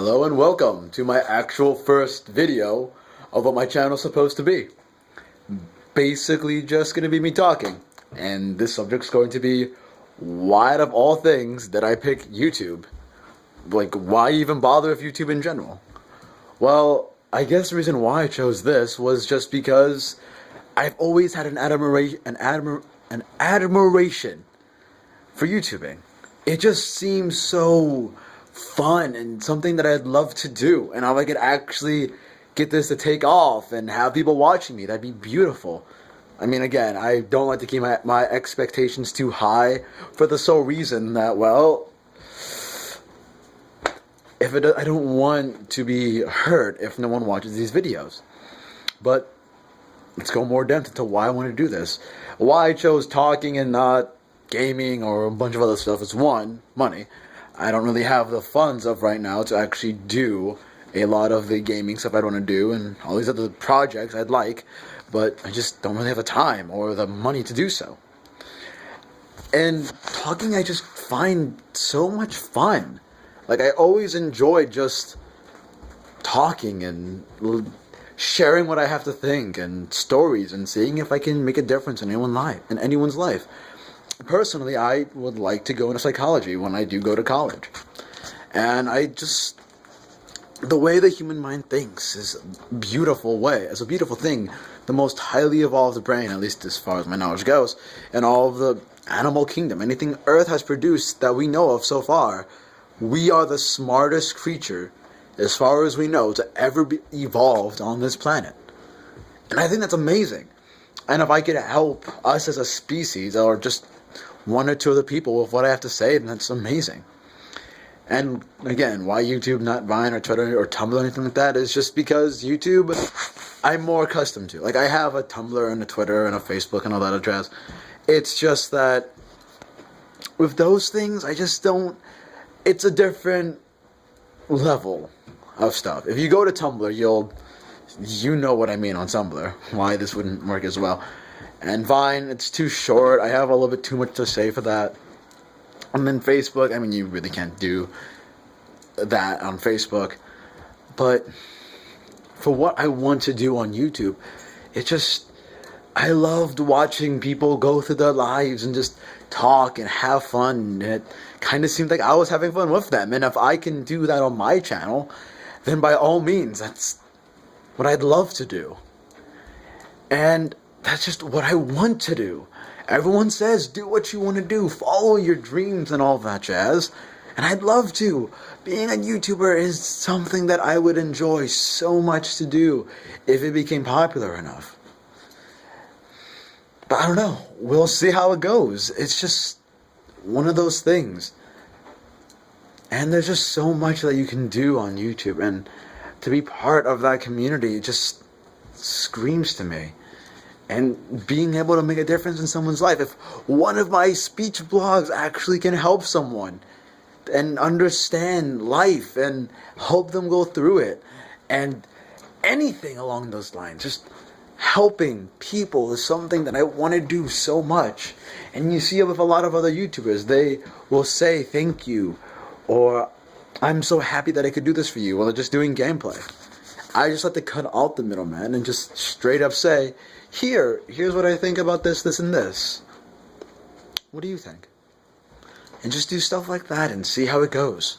Hello and welcome to my actual first video of what my channel's supposed to be. Basically just going to be me talking, and this subject's going to be why out of all things did I pick YouTube? Like, why even bother with YouTube in general? Well, I guess the reason why I chose this was just because I've always had an admiration for YouTubing. It just seems so fun and something that I'd love to do, and if I could actually get this to take off and have people watching me, that'd be beautiful. I mean, again, I don't like to keep my expectations too high for the sole reason that, well, I don't want to be hurt if no one watches these videos. But let's go more depth into why I want to do this. Why I chose talking and not gaming or a bunch of other stuff is one, money. I don't really have the funds of right now to actually do a lot of the gaming stuff I'd want to do and all these other projects I'd like, but I just don't really have the time or the money to do so. And talking I just find so much fun. Like, I always enjoy just talking and sharing what I have to think and stories and seeing if I can make a difference in anyone's life. Personally, I would like to go into psychology when I do go to college. And the way the human mind thinks is a beautiful way. It's a beautiful thing. The most highly evolved brain, at least as far as my knowledge goes, in all of the animal kingdom. Anything Earth has produced that we know of so far, we are the smartest creature, as far as we know, to ever be evolved on this planet. And I think that's amazing. And if I could help us as a species, or just one or two other people with what I have to say, then that's amazing. And again, why YouTube, not Vine or Twitter or Tumblr or anything like that, is just because YouTube, I'm more accustomed to. Like, I have a Tumblr and a Twitter and a Facebook and all that jazz. It's just that with those things, I just don't, it's a different level of stuff. If you go to Tumblr, you know what I mean on Tumblr, why this wouldn't work as well. And Vine, it's too short. I have a little bit too much to say for that. And then Facebook, I mean, you really can't do that on Facebook. But for what I want to do on YouTube, I loved watching people go through their lives and just talk and have fun. And it kind of seemed like I was having fun with them. And if I can do that on my channel, then by all means, that's what I'd love to do. And that's just what I want to do. Everyone says, do what you want to do, follow your dreams and all that jazz. And I'd love to. Being a YouTuber is something that I would enjoy so much to do if it became popular enough. But I don't know. We'll see how it goes. It's just one of those things. And there's just so much that you can do on YouTube. And to be part of that community just screams to me. And being able to make a difference in someone's life. If one of my speech blogs actually can help someone and understand life and help them go through it, and anything along those lines, just helping people is something that I want to do so much. And you see it with a lot of other YouTubers. They will say thank you, or I'm so happy that I could do this for you, while they're just doing gameplay. I just like to cut out the middleman and just straight up say, here's what I think about this, this, and this. What do you think? And just do stuff like that and see how it goes.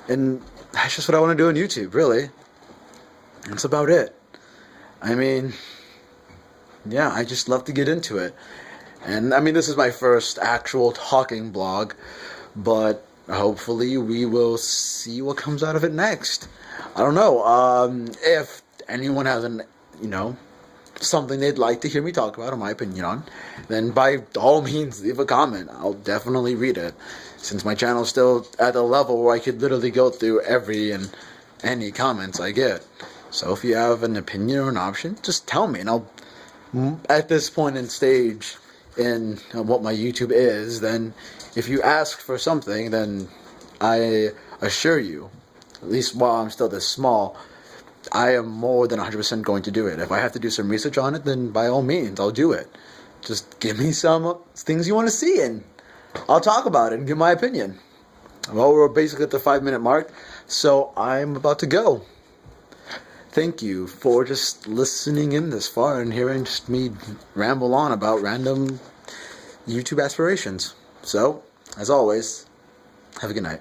And that's just what I want to do on YouTube, really. That's about it. I mean, yeah, I just love to get into it. And I mean, this is my first actual talking blog, but hopefully we will see what comes out of it next. I don't know. If anyone has something they'd like to hear me talk about, or my opinion on, then by all means leave a comment. I'll definitely read it, since my channel's still at a level where I could literally go through every and any comments I get. So if you have an opinion or an option, just tell me, and I'll, at this point in stage in what my YouTube is, then if you ask for something, then I assure you, at least while I'm still this small, I am more than 100% going to do it. If I have to do some research on it, then by all means, I'll do it. Just give me some things you want to see, and I'll talk about it and give my opinion. Well, we're basically at the 5-minute mark, so I'm about to go. Thank you for just listening in this far and hearing just me ramble on about random YouTube aspirations. So, as always, have a good night.